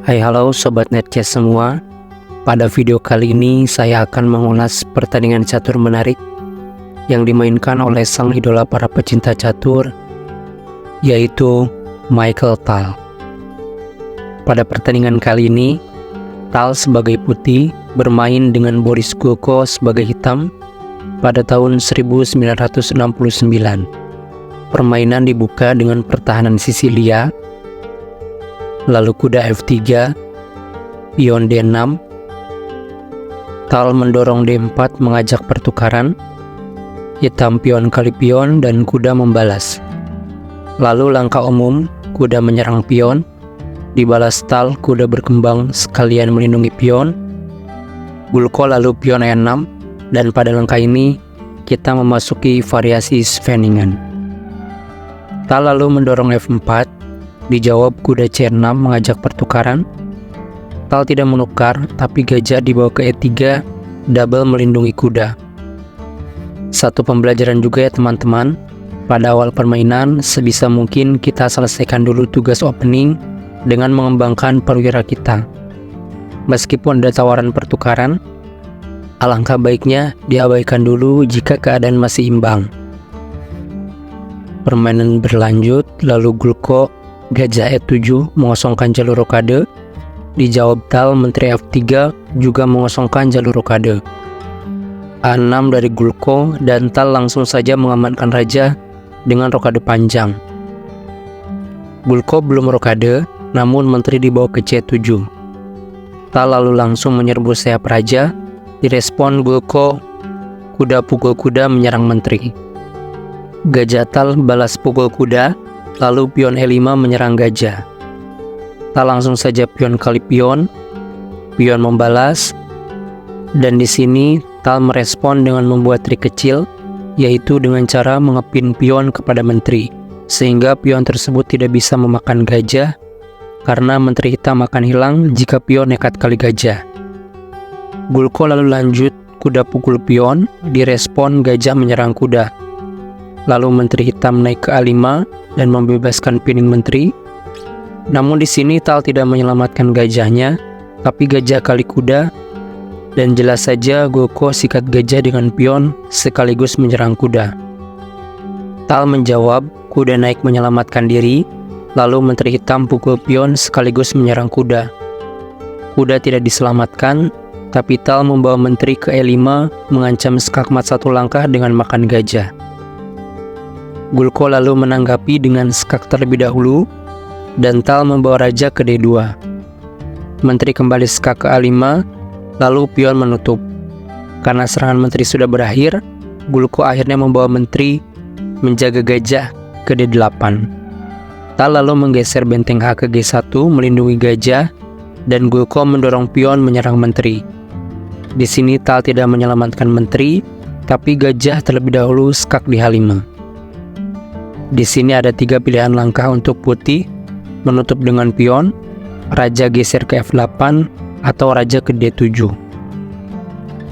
Hai halo Sobat Netcast semua. Pada video kali ini saya akan mengulas pertandingan catur menarik yang dimainkan oleh sang idola para pecinta catur, yaitu Michael Tal. Pada pertandingan kali ini, Tal sebagai putih bermain dengan Boris Gulko sebagai hitam pada tahun 1969. Permainan dibuka dengan pertahanan Sisilia, lalu kuda F3, pion D6, Tal mendorong D4 mengajak pertukaran, hitam pion kali pion dan kuda membalas. Lalu langkah umum, kuda menyerang pion, dibalas Tal, kuda berkembang sekalian melindungi pion, Gulko lalu pion E6, dan pada langkah ini kita memasuki variasi Scheveningen. Tal lalu mendorong F4, dijawab kuda C6 mengajak pertukaran. Tal tidak menukar, tapi gajah dibawa ke E3, double melindungi kuda. Satu pembelajaran juga ya teman-teman, pada awal permainan sebisa mungkin kita selesaikan dulu tugas opening dengan mengembangkan perwira kita. Meskipun ada tawaran pertukaran, alangkah baiknya diabaikan dulu jika keadaan masih imbang. Permainan berlanjut, lalu Gulko gajah E7 mengosongkan jalur rokade, dijawab Tal menteri F3 juga mengosongkan jalur rokade. A6 dari Gulko dan Tal langsung saja mengamankan raja dengan rokade panjang. Gulko belum rokade, namun menteri dibawa ke C7. Tal lalu langsung menyerbu sayap raja, direspon Gulko, kuda pukul kuda menyerang menteri. Gajah Tal balas pukul kuda, lalu pion E5 menyerang gajah. Tal langsung saja pion kali pion, pion membalas, dan di sini Tal merespon dengan membuat trik kecil, yaitu dengan cara mengepin pion kepada menteri, sehingga pion tersebut tidak bisa memakan gajah, karena menteri hitam akan hilang jika pion nekat kali gajah. Gulko lalu lanjut kuda pukul pion, direspon gajah menyerang kuda. Lalu menteri hitam naik ke A5 dan membebaskan pining menteri. Namun di sini Tal tidak menyelamatkan gajahnya, tapi gajah kali kuda, dan jelas saja Gulko sikat gajah dengan pion sekaligus menyerang kuda. Tal menjawab, kuda naik menyelamatkan diri, lalu menteri hitam pukul pion sekaligus menyerang kuda. Kuda tidak diselamatkan, tapi Tal membawa menteri ke E5 mengancam skakmat satu langkah dengan makan gajah. Gulko lalu menanggapi dengan skak terlebih dahulu, dan Tal membawa raja ke D2. Menteri kembali skak ke A5, lalu pion menutup. Karena serangan menteri sudah berakhir, Gulko akhirnya membawa menteri menjaga gajah ke D8. Tal lalu menggeser benteng H ke G1 melindungi gajah, dan Gulko mendorong pion menyerang menteri. Di sini Tal tidak menyelamatkan menteri, tapi gajah terlebih dahulu skak di H5. Di sini ada 3 pilihan langkah untuk putih, menutup dengan pion, raja geser ke F8, atau raja ke D7.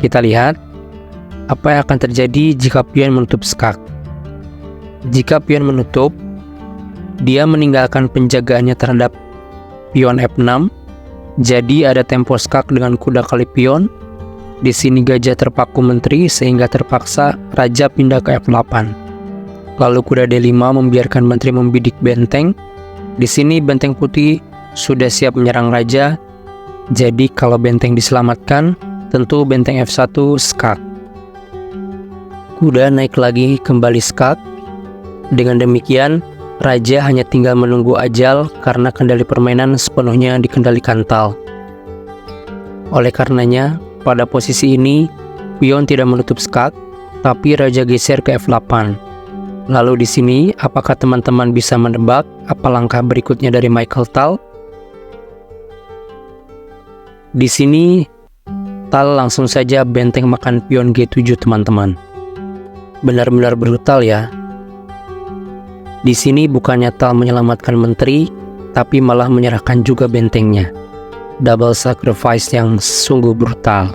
Kita lihat apa yang akan terjadi jika pion menutup skak. Jika pion menutup, dia meninggalkan penjagaannya terhadap pion F6, jadi ada tempo skak dengan kuda kali pion. Di sini gajah terpaku menteri sehingga terpaksa raja pindah ke F8. Lalu kuda D5 membiarkan menteri membidik benteng. Di sini benteng putih sudah siap menyerang raja. Jadi kalau benteng diselamatkan, tentu benteng F1 skak. Kuda naik lagi kembali skak. Dengan demikian, raja hanya tinggal menunggu ajal karena kendali permainan sepenuhnya dikendalikan Tal. Oleh karenanya, pada posisi ini, pion tidak menutup skak, tapi raja geser ke F8. Lalu di sini, apakah teman-teman bisa menebak apa langkah berikutnya dari Michael Tal? Di sini, Tal langsung saja benteng makan pion G7 teman-teman. Benar-benar brutal ya. Di sini bukannya Tal menyelamatkan menteri, tapi malah menyerahkan juga bentengnya. Double sacrifice yang sungguh brutal.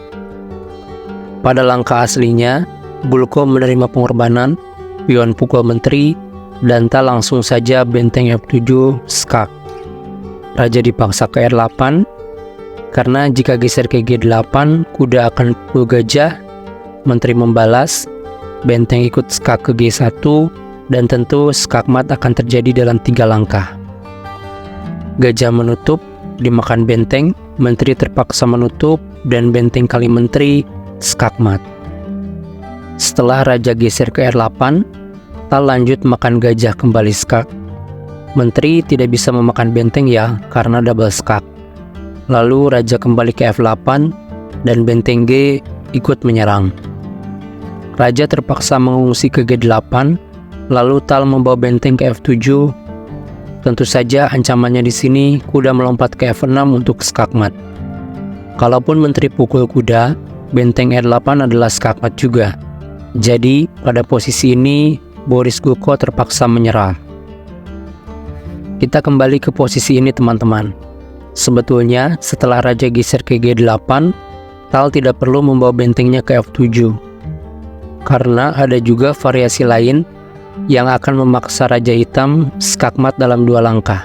Pada langkah aslinya, Gulko menerima pengorbanan, pion pukul menteri, dan Tal langsung saja benteng F7 skak. Raja dipaksa ke R8, Karena jika geser ke G8, kuda akan pukul gajah, menteri membalas, benteng ikut skak ke G1, dan tentu skakmat akan terjadi dalam 3 langkah. Gajah menutup, dimakan benteng, menteri terpaksa menutup, dan benteng kali menteri, skakmat. Setelah raja geser ke R8, Tal lanjut makan gajah kembali skak. Menteri tidak bisa memakan benteng ya, karena double skak. Lalu raja kembali ke F8, dan benteng G ikut menyerang. Raja terpaksa mengungsi ke G8, lalu Tal membawa benteng ke F7. Tentu saja ancamannya di sini kuda melompat ke F6 untuk skakmat. Kalaupun menteri pukul kuda, benteng R8 adalah skakmat juga. Jadi pada posisi ini Boris Gulko terpaksa menyerah. Kita kembali ke posisi ini teman-teman. Sebetulnya setelah raja geser ke G8, Tal tidak perlu membawa bentengnya ke F7. Karena ada juga variasi lain yang akan memaksa raja hitam skakmat dalam 2 langkah,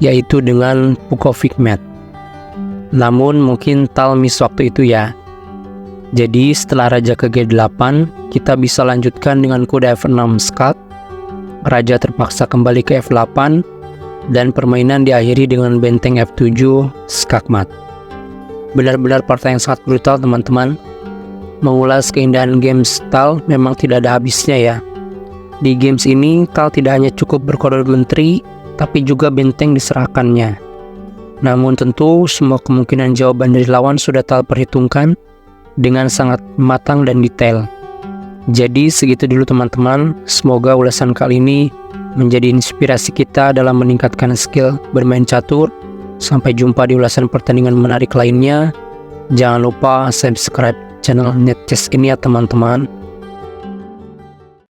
yaitu dengan Pukovic mat. Namun mungkin Tal miss waktu itu ya. Jadi setelah raja ke G8, kita bisa lanjutkan dengan kuda F6 skak. Raja terpaksa kembali ke F8, dan permainan diakhiri dengan benteng F7 skakmat. Benar-benar partai yang sangat brutal teman-teman. Mengulas keindahan games Tal memang tidak ada habisnya ya. Di games ini Tal tidak hanya cukup berkoridor menteri, tapi juga benteng diserahkannya. Namun tentu semua kemungkinan jawaban dari lawan sudah Tal perhitungkan dengan sangat matang dan detail. Jadi segitu dulu teman-teman. Semoga ulasan kali ini menjadi inspirasi kita dalam meningkatkan skill bermain catur. Sampai jumpa di ulasan pertandingan menarik lainnya. Jangan lupa subscribe channel NetChess ini ya teman-teman.